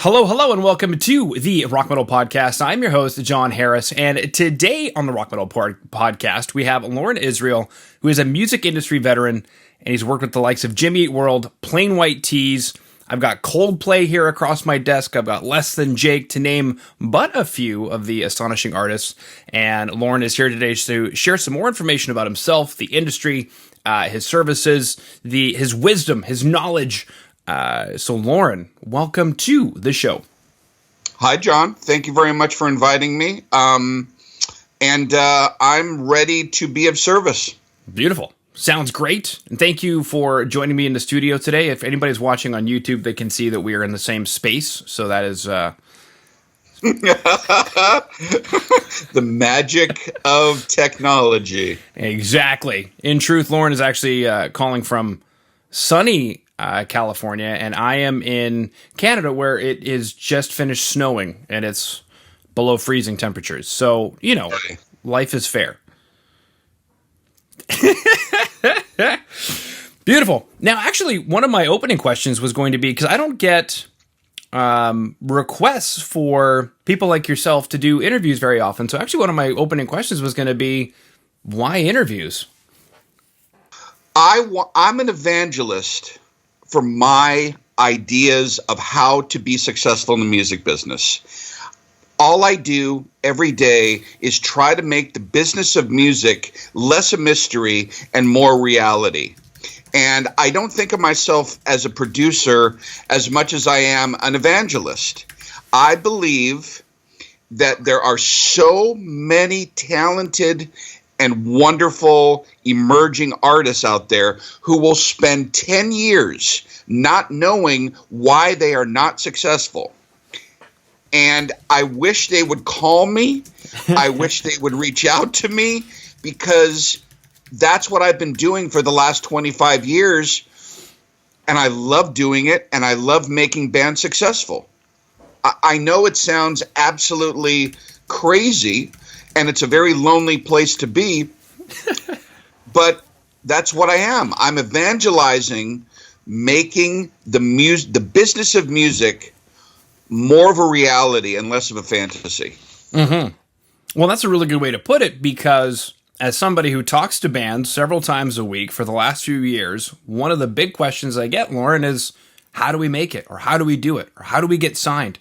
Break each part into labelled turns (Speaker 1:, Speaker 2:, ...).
Speaker 1: Hello, hello, and welcome to the Rock Metal Podcast. I'm your host, Jon Harris, and today on the Rock Metal Podcast, we have Loren Israel, who is a music industry veteran, and he's worked with the likes of Jimmy Eat World, Plain White T's. I've got Coldplay here across my desk. I've got Less Than Jake, to name but a few of the astonishing artists. And Loren is here today to share some more information about himself, the industry, his services, his wisdom, his knowledge. So Loren, welcome to the show.
Speaker 2: Hi, John. Thank you very much for inviting me. I'm ready to be of service.
Speaker 1: Beautiful. Sounds great. And thank you for joining me in the studio today. If anybody's watching on YouTube, they can see that we are in the same space. So that is
Speaker 2: the magic of technology.
Speaker 1: Exactly. In truth, Loren is actually calling from sunny California, and I am in Canada, where it is just finished snowing and it's below freezing temperatures. So, you know, life is fair. Beautiful. Now, actually, one of my opening questions was going to be, because I don't get requests for people like yourself to do interviews very often. So actually, one of my opening questions was going to be, why interviews?
Speaker 2: I'm an evangelist for my ideas of how to be successful in the music business. All I do every day is try to make the business of music less a mystery and more reality. And I don't think of myself as a producer as much as I am an evangelist. I believe that there are so many talented and wonderful emerging artists out there who will spend 10 years not knowing why they are not successful. And I wish they would call me. I wish they would reach out to me, because that's what I've been doing for the last 25 years. And I love doing it, and I love making bands successful. I know it sounds absolutely crazy, and it's a very lonely place to be, but that's what I am. I'm evangelizing, making the business of music more of a reality and less of a fantasy.
Speaker 1: Mm-hmm. Well, that's a really good way to put it, because as somebody who talks to bands several times a week for the last few years, one of the big questions I get, Loren, is how do we make it? Or how do we do it? Or how do we get signed?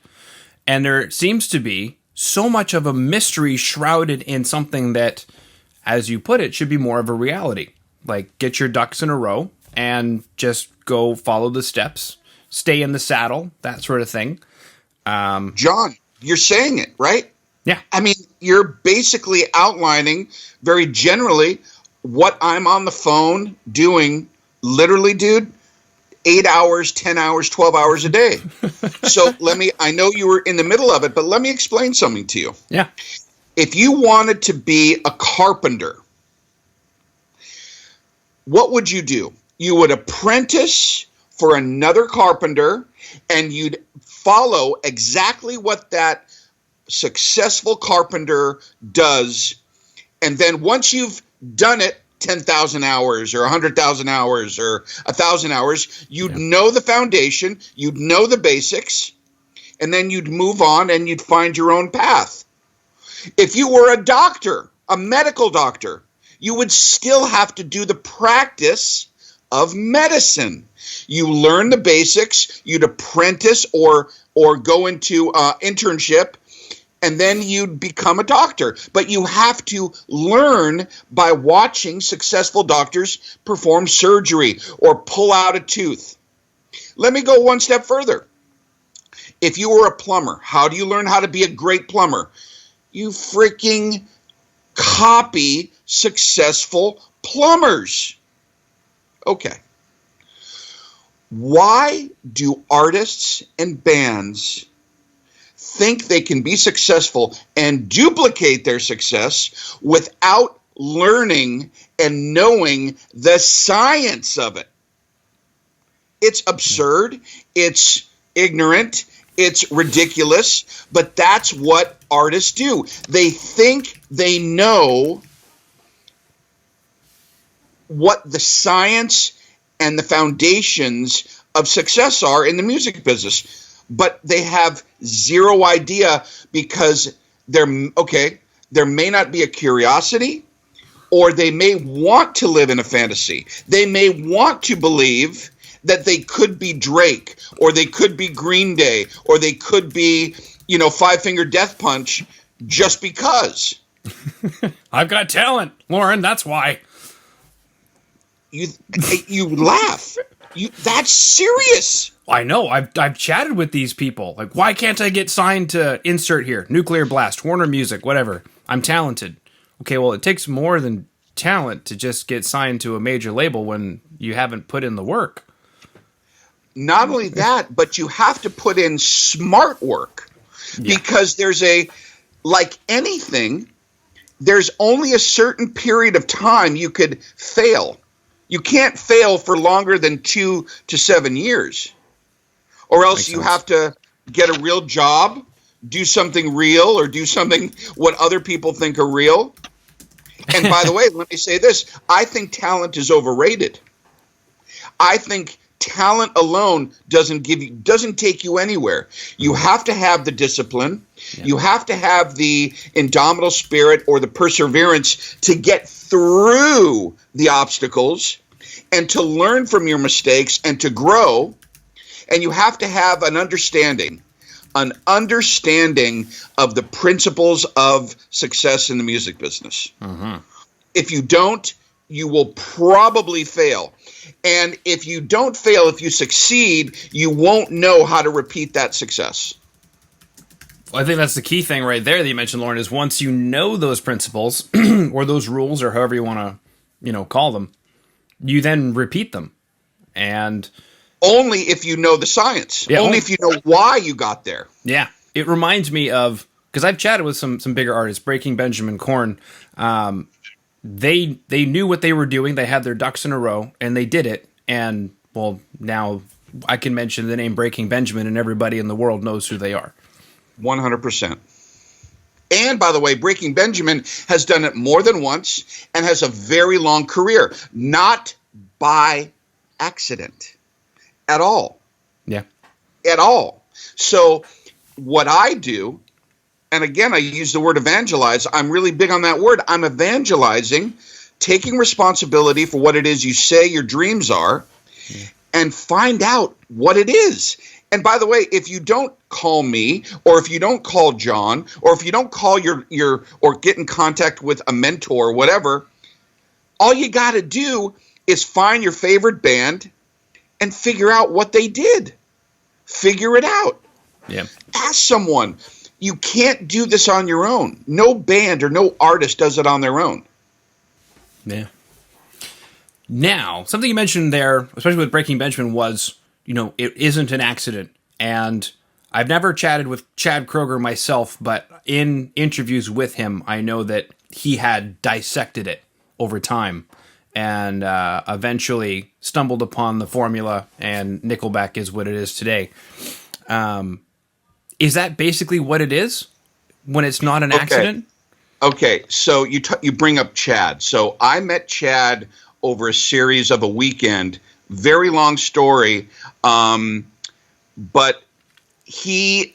Speaker 1: And there seems to be so much of a mystery shrouded in something that, as you put it, should be more of a reality. Like, get your ducks in a row and just go follow the steps, stay in the saddle, that sort of thing.
Speaker 2: John, you're saying it, right?
Speaker 1: Yeah.
Speaker 2: I mean, you're basically outlining very generally what I'm on the phone doing, literally, dude, 8 hours, 10 hours, 12 hours a day. So I know you were in the middle of it, but let me explain something to you.
Speaker 1: Yeah.
Speaker 2: If you wanted to be a carpenter, what would you do? You would apprentice for another carpenter, and you'd follow exactly what that successful carpenter does. And then once you've done it 10,000 hours or 100,000 hours or 1,000 hours, you'd know the foundation, you'd know the basics, and then you'd move on and you'd find your own path. If you were a doctor, a medical doctor, you would still have to do the practice of medicine. You learn the basics, you'd apprentice or go into internship, and then you'd become a doctor. But you have to learn by watching successful doctors perform surgery or pull out a tooth. Let me go one step further. If you were a plumber, how do you learn how to be a great plumber? You freaking copy successful plumbers. Okay. Why do artists and bands think they can be successful and duplicate their success without learning and knowing the science of it? It's absurd. It's ignorant. It's ridiculous. But that's what artists do. They think they know what the science and the foundations of success are in the music business. but they have zero idea because there may not be a curiosity, or they may want to live in a fantasy. They may want to believe that they could be Drake, or they could be Green Day, or they could be, Five Finger Death Punch, just because.
Speaker 1: I've got talent, Loren, that's why.
Speaker 2: You laugh. That's serious.
Speaker 1: I know. I've chatted with these people. Like, why can't I get signed to insert here? Nuclear Blast, Warner Music, whatever. I'm talented. Okay, well, it takes more than talent to just get signed to a major label when you haven't put in the work.
Speaker 2: Not only that, but you have to put in smart work, because like anything, there's only a certain period of time you could fail. You can't fail for longer than 2 to 7 years, or else you have to get a real job, do something real, or do something what other people think are real. And by the way, let me say this. I think talent is overrated. I think talent alone doesn't take you anywhere. You have to have the discipline. Yeah. You have to have the indomitable spirit or the perseverance to get through the obstacles and to learn from your mistakes and to grow. And you have to have an understanding of the principles of success in the music business. Mm-hmm. If you don't, you will probably fail. And if you don't fail, if you succeed, you won't know how to repeat that success.
Speaker 1: Well, I think that's the key thing right there that you mentioned, Loren, is once you know those principles or those rules or however you want to, call them, you then repeat them. And
Speaker 2: only if you know the science. Yeah, only if you know why you got there.
Speaker 1: Yeah. It reminds me of, because I've chatted with some bigger artists, Breaking Benjamin, Korn. They knew what they were doing. They had their ducks in a row, and they did it. And, well, now I can mention the name Breaking Benjamin, and everybody in the world knows who they are.
Speaker 2: 100%. And, by the way, Breaking Benjamin has done it more than once and has a very long career. Not by accident at all.
Speaker 1: Yeah.
Speaker 2: At all. So what I do, and again, I use the word evangelize. I'm really big on that word. I'm evangelizing, taking responsibility for what it is you say your dreams are, and find out what it is. And by the way, if you don't call me, or if you don't call John, or if you don't call your or get in contact with a mentor or whatever, all you got to do is find your favorite band and figure out what they did. Figure it out.
Speaker 1: Yeah.
Speaker 2: Ask someone. You can't do this on your own. No band or no artist does it on their own.
Speaker 1: Yeah. Now, something you mentioned there, especially with Breaking Benjamin, was, it isn't an accident. And I've never chatted with Chad Kroger myself, but in interviews with him, I know that he had dissected it over time and eventually stumbled upon the formula, and Nickelback is what it is today. Is that basically what it is when it's not an accident?
Speaker 2: Okay, so you bring up Chad. So I met Chad over a series of a weekend. Very long story, but he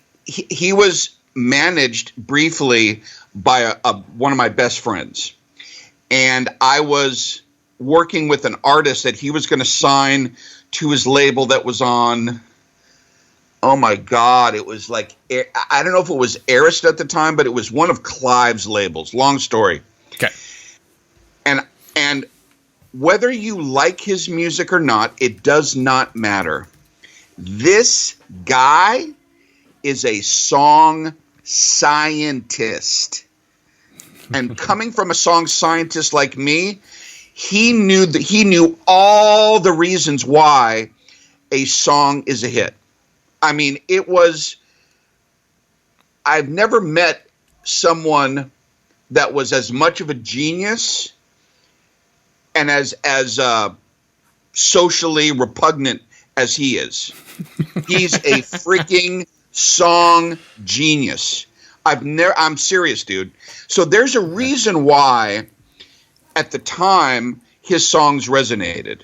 Speaker 2: was managed briefly by one of my best friends, and I was working with an artist that he was going to sign to his label that was on. Oh my God, it was like, I don't know if it was Arist at the time, but it was one of Clive's labels. Long story.
Speaker 1: Okay.
Speaker 2: And whether you like his music or not, it does not matter. This guy is a song scientist. And coming from a song scientist like me, he knew all the reasons why a song is a hit. I mean, I've never met someone that was as much of a genius and as socially repugnant as he is. He's a freaking song genius. I'm serious, dude. So there's a reason why at the time his songs resonated.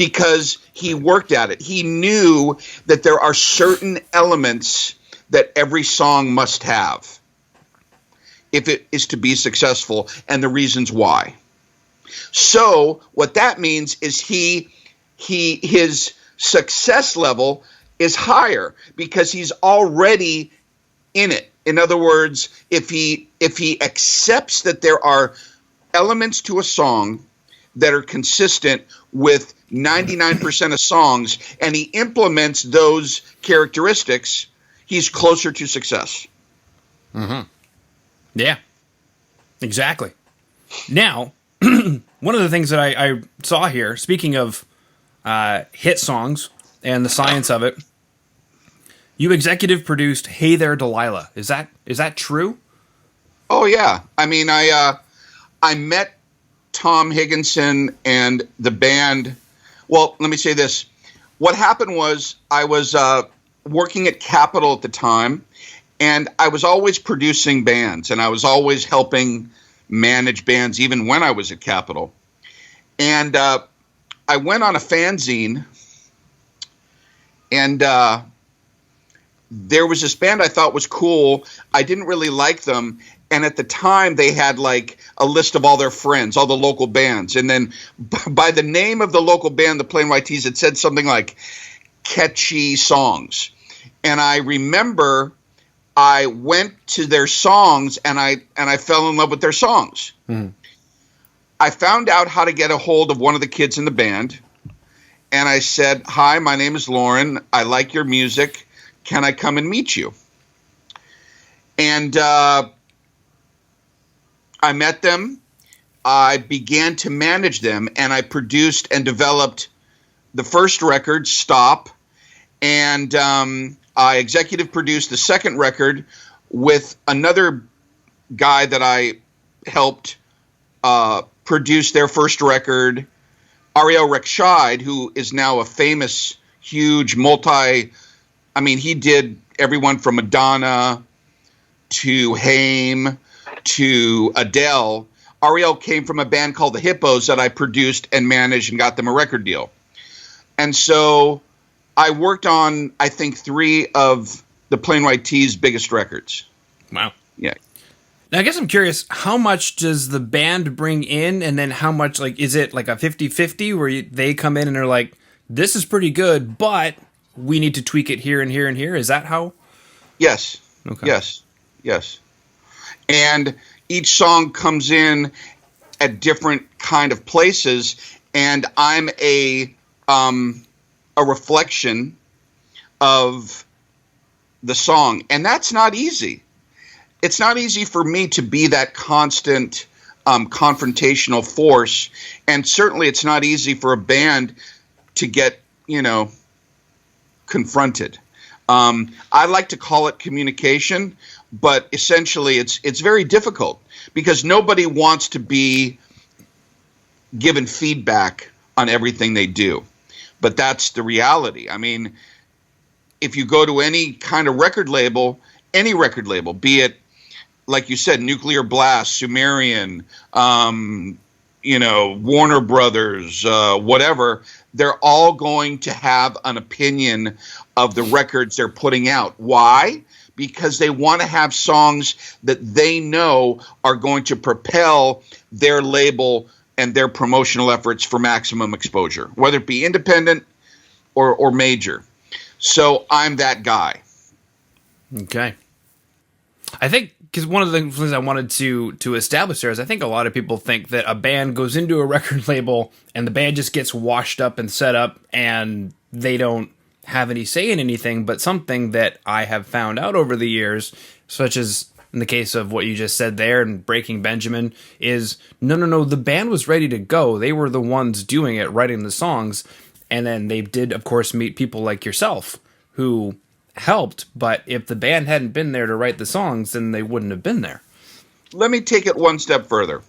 Speaker 2: because he worked at it. He knew that there are certain elements that every song must have if it is to be successful, and the reasons why. So what that means is his success level is higher because he's already in it. In other words, if he accepts that there are elements to a song that are consistent with 99% of songs, and he implements those characteristics, he's closer to success.
Speaker 1: Mm-hmm. Yeah, exactly. Now, one of the things that I saw here, speaking of hit songs and the science of it, you executive produced "Hey There, Delilah." Is that true?
Speaker 2: Oh yeah. I mean, I met Tom Higginson and the band. Well, let me say this. What happened was I was working at Capitol at the time, and I was always producing bands, and I was always helping manage bands even when I was at Capitol. And I went on a fanzine, and there was this band I thought was cool. I didn't really like them. And at the time, they had like a list of all their friends, all the local bands. And then by the name of the local band, the Plain White T's, it said something like catchy songs. And I remember I went to their songs and I fell in love with their songs. Mm. I found out how to get a hold of one of the kids in the band. And I said, "Hi, my name is Loren. I like your music. Can I come and meet you?" And I met them. I began to manage them, and I produced and developed the first record, Stop. And I executive produced the second record with another guy that I helped produce their first record, Ariel Rekshide, who is now a famous, huge he did everyone from Madonna to Haim to Adele. Ariel came from a band called the Hippos that I produced and managed and got them a record deal. And so I worked on, I think, 3 of the Plain White T's biggest records.
Speaker 1: Wow.
Speaker 2: Yeah.
Speaker 1: Now, I guess I'm curious, how much does the band bring in, and then how much, is it like a 50-50 where they come in and they're like, this is pretty good, but we need to tweak it here and here and here? Is that how?
Speaker 2: Yes. Okay. Yes. And each song comes in at different kind of places, and I'm a reflection of the song, and that's not easy. It's not easy for me to be that constant confrontational force, and certainly it's not easy for a band to get, confronted. I like to call it communication, but essentially it's very difficult because nobody wants to be given feedback on everything they do. But that's the reality. I mean, if you go to any kind of record label, be it, like you said, Nuclear Blast, Sumerian, Warner Brothers, whatever, they're all going to have an opinion of the records they're putting out. Why? Because they want to have songs that they know are going to propel their label and their promotional efforts for maximum exposure, whether it be independent or major. So I'm that guy.
Speaker 1: Okay. I think, because one of the things I wanted to establish there is I think a lot of people think that a band goes into a record label and the band just gets washed up and set up and they don't have any say in anything. But something that I have found out over the years, such as in the case of what you just said there and Breaking Benjamin, is no, the band was ready to go. They were the ones doing it, writing the songs. And then they did, of course, meet people like yourself who helped, but if the band hadn't been there to write the songs, then they wouldn't have been there.
Speaker 2: Let me take it one step further.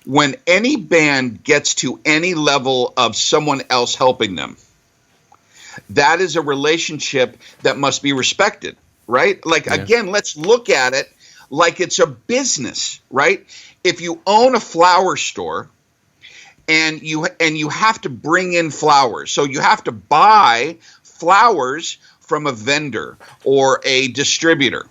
Speaker 2: When any band gets to any level of someone else helping them, that is a relationship that must be respected, right? Again, let's look at it like it's a business, right? If you own a flower store and you have to bring in flowers. So you have to buy flowers from a vendor or a distributor.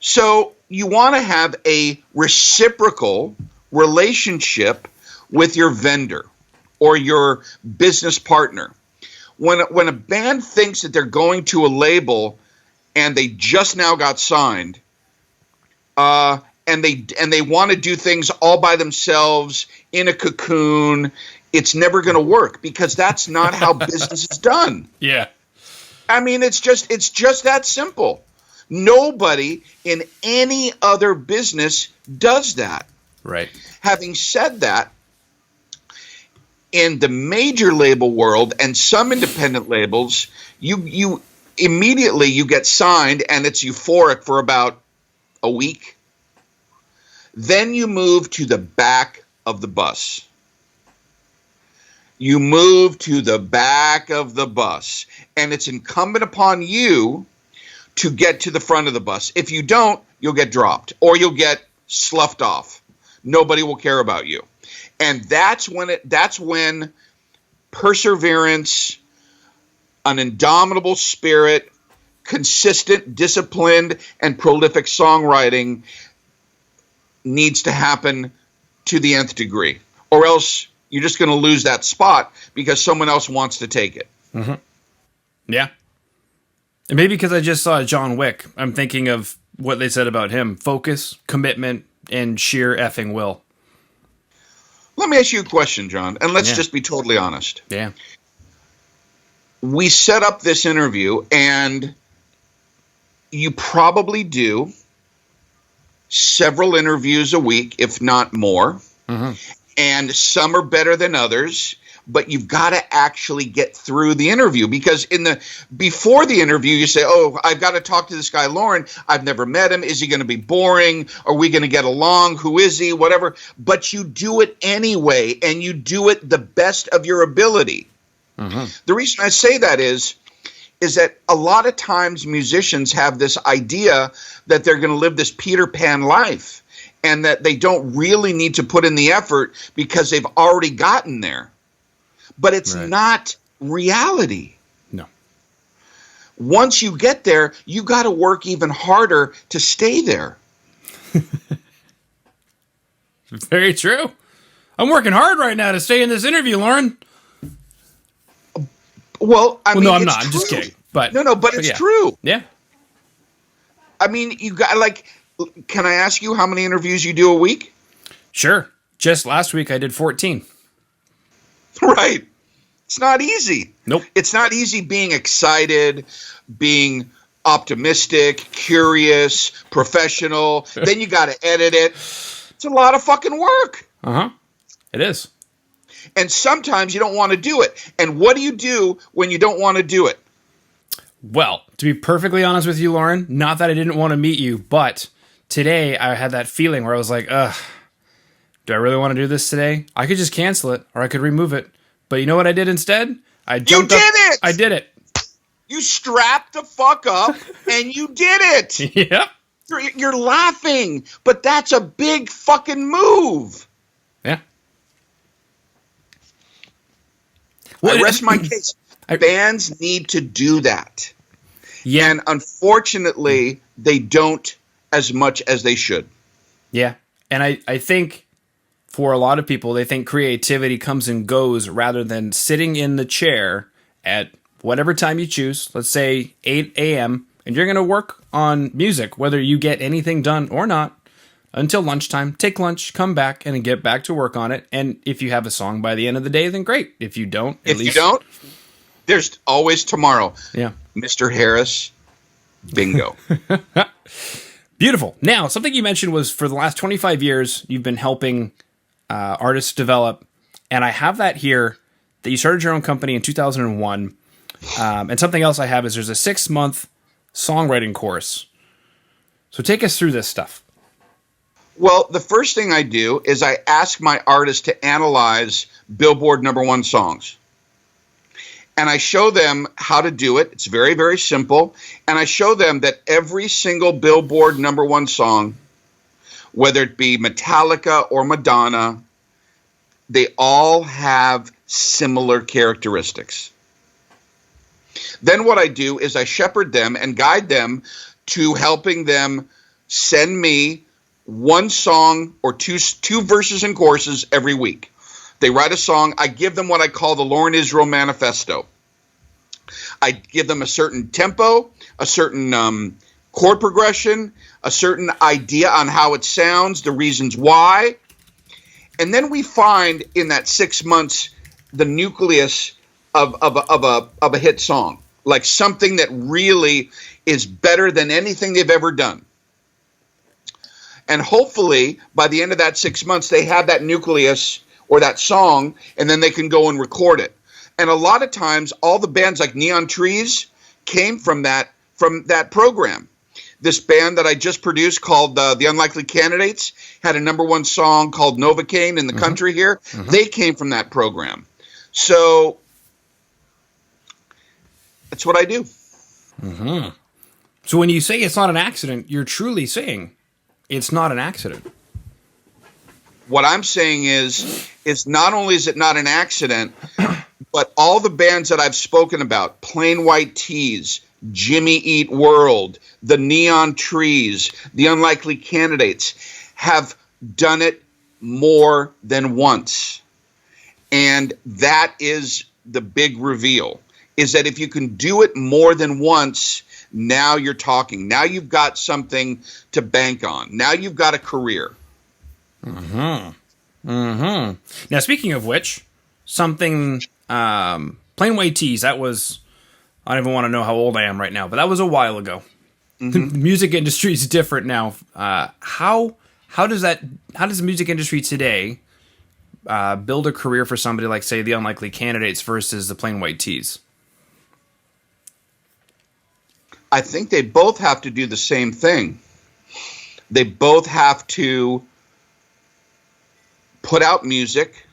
Speaker 2: So you want to have a reciprocal relationship with your vendor or your business partner. When a band thinks that they're going to a label and they just now got signed, and they want to do things all by themselves in a cocoon, it's never going to work, because that's not how business is done.
Speaker 1: Yeah.
Speaker 2: I mean, it's just that simple. Nobody in any other business does that.
Speaker 1: Right.
Speaker 2: Having said that, in the major label world and some independent labels, you immediately you get signed and it's euphoric for about a week. Then you move to the back of the bus. You move to the back of the bus, and it's incumbent upon you to get to the front of the bus. If you don't, you'll get dropped or you'll get sloughed off. Nobody will care about you. And that's when perseverance, an indomitable spirit, consistent, disciplined, and prolific songwriting needs to happen to the nth degree, or else you're just going to lose that spot because someone else wants to take it.
Speaker 1: Mm-hmm. Yeah. And maybe because I just saw John Wick, I'm thinking of what they said about him: focus, commitment, and sheer effing will.
Speaker 2: Let me ask you a question, John, and let's just be totally honest.
Speaker 1: Yeah.
Speaker 2: We set up this interview, and you probably do several interviews a week, if not more. Mm-hmm. And some are better than others, but you've got to actually get through the interview, because before the interview you say, oh, I've got to talk to this guy Loren. I've never met him. Is he going to be boring? Are we going to get along? Who is he? Whatever. But you do it anyway, and you do it the best of your ability. Mm-hmm. The reason I say that is that a lot of times musicians have this idea that they're going to live this Peter Pan life, and that they don't really need to put in the effort because they've already gotten there. But it's not reality. No. Once you get there, you got to work even harder to stay there.
Speaker 1: Very true. I'm working hard right now to stay in this interview, Loren.
Speaker 2: Well, I mean,
Speaker 1: no, I'm
Speaker 2: it's
Speaker 1: not.
Speaker 2: True.
Speaker 1: I'm just kidding. But
Speaker 2: it's true.
Speaker 1: Yeah.
Speaker 2: I mean, you got can I ask you how many interviews you do a week?
Speaker 1: Sure. Just last week I did 14.
Speaker 2: Right. It's not easy.
Speaker 1: Nope.
Speaker 2: It's not easy being excited, being optimistic, curious, professional. Then you got to edit it. It's a lot of fucking work.
Speaker 1: Uh-huh. It is.
Speaker 2: And sometimes you don't want to do it. And what do you do when you don't want to do it?
Speaker 1: Well, to be perfectly honest with you, Loren, not that I didn't want to meet you, but today I had that feeling where I was like, ugh, do I really want to do this today? I could just cancel it, or I could remove it. But you know what I did instead? I jumped up.
Speaker 2: It!
Speaker 1: I did it.
Speaker 2: You strapped the fuck up and you did it.
Speaker 1: Yep.
Speaker 2: You're laughing, but that's a big fucking move.
Speaker 1: Yeah.
Speaker 2: I rest my case. Bands need to do that.
Speaker 1: Yeah.
Speaker 2: And unfortunately, they don't as much as they should.
Speaker 1: Yeah. And I think for a lot of people, they think creativity comes and goes rather than sitting in the chair at whatever time you choose, let's say 8 a.m., and you're going to work on music, whether you get anything done or not, until lunchtime. Take lunch, come back, and get back to work on it. And if you have a song by the end of the day, then great. If you don't,
Speaker 2: you don't, there's always tomorrow.
Speaker 1: Yeah.
Speaker 2: Mr. Harris, bingo.
Speaker 1: Beautiful. Now, something you mentioned was for the last 25 years, you've been helping artists develop. And I have that here, that you started your own company in 2001. And something else I have is there's a 6-month songwriting course. So take us through this stuff.
Speaker 2: Well, the first thing I do is I ask my artists to analyze Billboard #1 songs. And I show them how to do it. It's very, very simple. And I show them that every single Billboard #1 song, whether it be Metallica or Madonna, they all have similar characteristics. Then what I do is I shepherd them and guide them to helping them send me one song or two verses and choruses every week. They write a song. I give them what I call the Loren Israel Manifesto. I give them a certain tempo, a certain chord progression, a certain idea on how it sounds, the reasons why. And then we find in that 6 months the nucleus of a hit song, like something that really is better than anything they've ever done. And hopefully by the end of that 6 months, they have that nucleus or that song, and then they can go and record it. And a lot of times, all the bands like Neon Trees came from that program. This band that I just produced called The Unlikely Candidates had a #1 song called Novocaine in the country here. Mm-hmm. They came from that program. So that's what I do.
Speaker 1: Mm-hmm. So when you say it's not an accident, you're truly saying it's not an accident.
Speaker 2: What I'm saying is not only is it not an accident, but all the bands that I've spoken about, Plain White T's, Jimmy Eat World, the Neon Trees, the Unlikely Candidates, have done it more than once. And that is the big reveal, is that if you can do it more than once, now you're talking. Now you've got something to bank on. Now you've got a career.
Speaker 1: Mm-hmm. Mm-hmm. Now, speaking of which, something, Plain White Tees, that was, I don't even want to know how old I am right now, but that was a while ago. Mm-hmm. The music industry is different now. How does the music industry today build a career for somebody like, say, the Unlikely Candidates versus the Plain White Tees?
Speaker 2: I think they both have to do the same thing. They both have to put out music,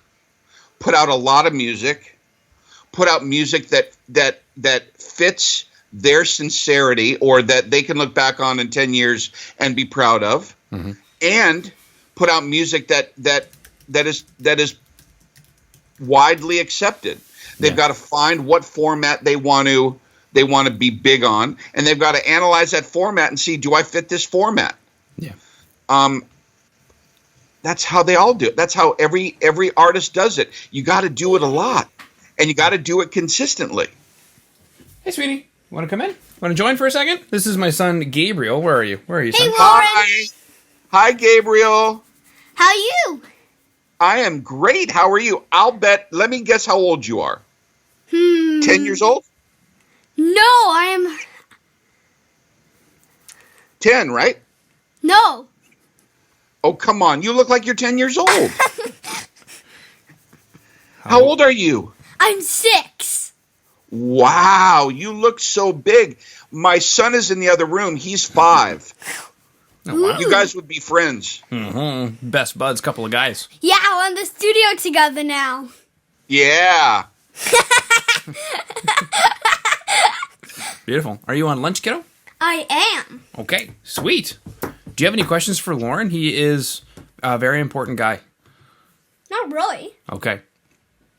Speaker 2: put out a lot of music, put out music that fits their sincerity or that they can look back on in 10 years and be proud of, mm-hmm. and put out music that is widely accepted. They've got to find what format they want to be big on, and they've got to analyze that format and see, do I fit this format?
Speaker 1: Yeah.
Speaker 2: That's how they all do it. That's how every artist does it. You got to do it a lot, and you got to do it consistently.
Speaker 1: Hey, sweetie, want to come in? Want to join for a second? This is my son, Gabriel. Where are you? Hey,
Speaker 2: son? Hi, Gabriel.
Speaker 3: How are you?
Speaker 2: I am great. How are you? Let me guess how old you are. 10 years old?
Speaker 3: No, I am
Speaker 2: 10, right?
Speaker 3: No.
Speaker 2: Oh, come on. You look like you're 10 years old. How old are you?
Speaker 3: I'm 6.
Speaker 2: Wow, you look so big. My son is in the other room. He's 5.
Speaker 1: Oh, wow.
Speaker 2: You guys would be friends.
Speaker 1: Mm-hmm. Best buds, couple of guys.
Speaker 3: Yeah, we're in the studio together now.
Speaker 2: Yeah.
Speaker 1: Beautiful. Are you on lunch, kiddo?
Speaker 3: I am.
Speaker 1: Okay, sweet. Do you have any questions for Loren? He is a very important guy.
Speaker 3: Not really.
Speaker 1: Okay.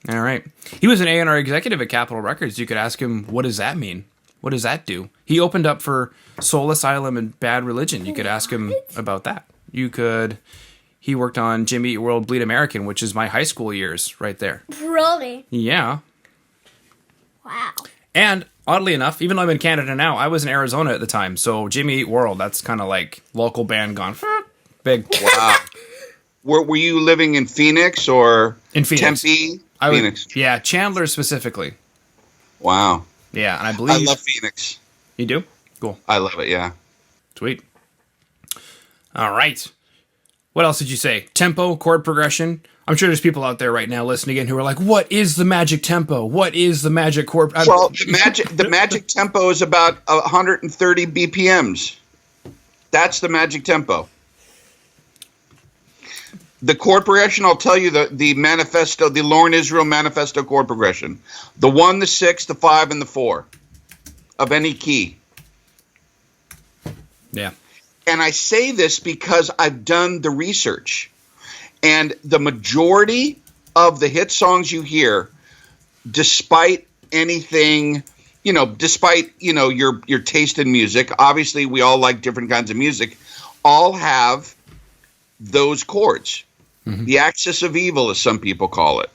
Speaker 1: All right. He was an A&R executive at Capitol Records. You could ask him, what does that mean? What does that do? He opened up for Soul Asylum and Bad Religion. You could ask him about that. He worked on Jimmy Eat World, Bleed American, which is my high school years right there.
Speaker 3: Really?
Speaker 1: Yeah.
Speaker 3: Wow.
Speaker 1: And oddly enough, even though I'm in Canada now, I was in Arizona at the time. So Jimmy Eat World, that's kind of like local band gone big.
Speaker 2: Wow. Were you living in Phoenix or
Speaker 1: in Phoenix?
Speaker 2: Tempe?
Speaker 1: Phoenix. Yeah, Chandler specifically.
Speaker 2: Wow.
Speaker 1: Yeah, and I believe...
Speaker 2: I love Phoenix.
Speaker 1: You do? Cool.
Speaker 2: I love it, yeah.
Speaker 1: Sweet. All right. What else did you say? Tempo, chord progression. I'm sure there's people out there right now listening in who are like, what is the magic tempo? What is the magic chord?
Speaker 2: Well, the magic tempo is about 130 BPMs. That's the magic tempo. The chord progression, I'll tell you the manifesto, the Loren Israel manifesto chord progression. The 1, the 6, the 5, and the 4 of any key.
Speaker 1: Yeah.
Speaker 2: And I say this because I've done the research. And the majority of the hit songs you hear, despite anything, despite, your taste in music, obviously we all like different kinds of music, all have those chords. Mm-hmm. The axis of evil, as some people call it.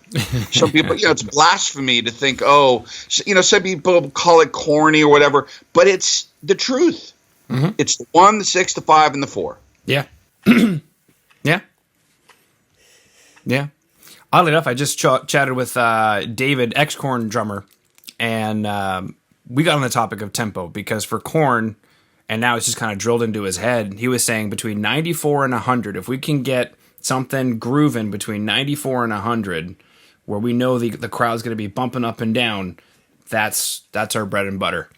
Speaker 2: Some people, it's blasphemy to think, some people call it corny or whatever, but it's the truth. Mm-hmm. It's the 1, the 6, the 5, and the 4.
Speaker 1: Yeah. Yeah. Yeah. Oddly enough, I just chatted with David, ex-Korn drummer, and we got on the topic of tempo because for Korn, and now it's just kind of drilled into his head, he was saying between 94 and 100, if we can get something grooving between 94 and 100, where we know the crowd's going to be bumping up and down, that's our bread and butter.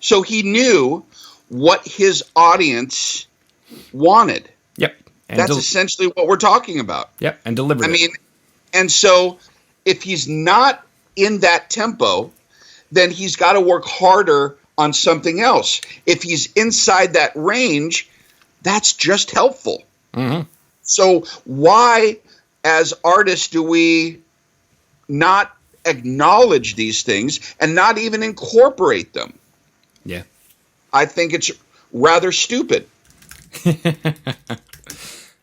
Speaker 2: So he knew what his audience wanted.
Speaker 1: Yep.
Speaker 2: And that's essentially what we're talking about.
Speaker 1: Yep, and delivered it.
Speaker 2: And so if he's not in that tempo, then he's got to work harder on something else. If he's inside that range, that's just helpful. Mm-hmm. So why, as artists, do we not acknowledge these things and not even incorporate them?
Speaker 1: Yeah.
Speaker 2: I think it's rather stupid.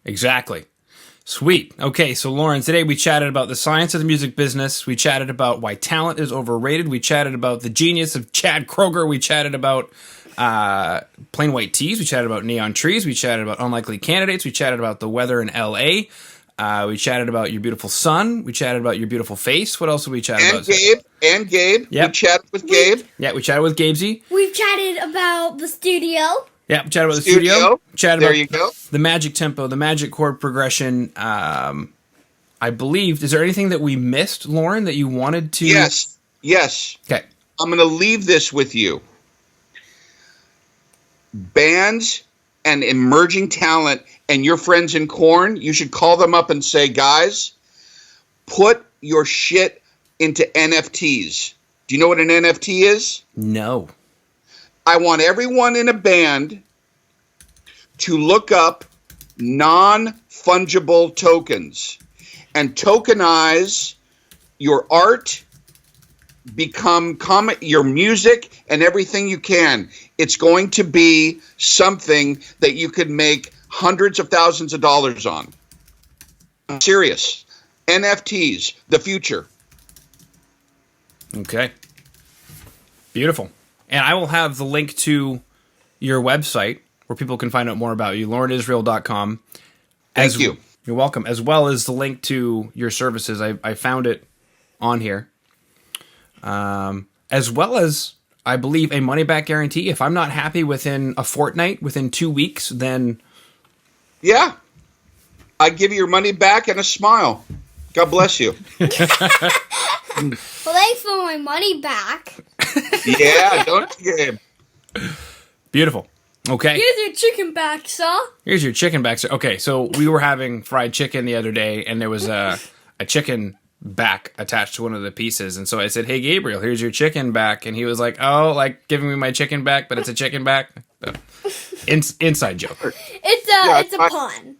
Speaker 1: Exactly. Sweet. Okay, so Loren, today we chatted about the science of the music business. We chatted about why talent is overrated. We chatted about the genius of Chad Kroger. We chatted about plain white tees. We chatted about neon trees. We chatted about unlikely candidates. We chatted about the weather in L.A. We chatted about your beautiful son. We chatted about your beautiful face. What else did we chat about?
Speaker 2: And Gabe.
Speaker 1: Yep.
Speaker 2: We chatted with Gabe.
Speaker 1: Yeah, we chatted with Gabesy.
Speaker 3: We've chatted about the studio.
Speaker 1: Yeah, we chatted about the studio. Chatted
Speaker 2: there
Speaker 1: about
Speaker 2: you go.
Speaker 1: The magic tempo, the magic chord progression. I believe, is there anything that we missed, Loren, that you wanted to?
Speaker 2: Yes.
Speaker 1: Okay.
Speaker 2: I'm going to leave this with you. Bands and emerging talent and your friends in Korn, you should call them up and say, guys, put your shit into NFTs. Do you know what an NFT is?
Speaker 1: No.
Speaker 2: I want everyone in a band to look up non-fungible tokens and tokenize your art, become your music and everything you can. It's going to be something that you could make hundreds of thousands of dollars on. I'm serious. NFTs, the future.
Speaker 1: Okay. Beautiful. And I will have the link to your website where people can find out more about you, lorenisrael.com.
Speaker 2: Thank you.
Speaker 1: You're welcome. As well as the link to your services. I found it on here. As well as, I believe, a money-back guarantee. If I'm not happy within a fortnight, within 2 weeks, then...
Speaker 2: Yeah. I give you your money back and a smile. God bless you.
Speaker 3: Well, thanks for my money back.
Speaker 2: Yeah, don't forget.
Speaker 1: Beautiful. Okay.
Speaker 3: Here's your chicken back, sir.
Speaker 1: Here's your chicken back, sir. Okay, so we were having fried chicken the other day, and there was a chicken back attached to one of the pieces. And so I said, hey, Gabriel, here's your chicken back. And he was like, oh, like giving me my chicken back, but it's a chicken back? Inside joke.
Speaker 3: It's a pun.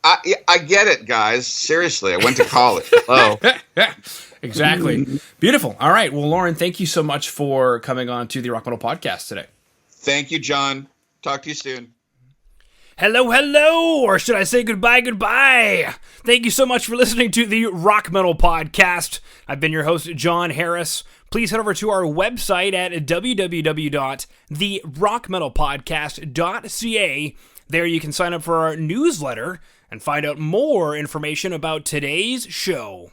Speaker 2: I get it, guys. Seriously, I went to college. Hello.
Speaker 1: Exactly. Beautiful. All right. Well, Loren, thank you so much for coming on to the Rock Metal Podcast today.
Speaker 2: Thank you, John. Talk to you soon.
Speaker 1: Hello, or should I say goodbye? Thank you so much for listening to the Rock Metal Podcast. I've been your host, John Harris. Please head over to our website at www.therockmetalpodcast.ca. There you can sign up for our newsletter and find out more information about today's show.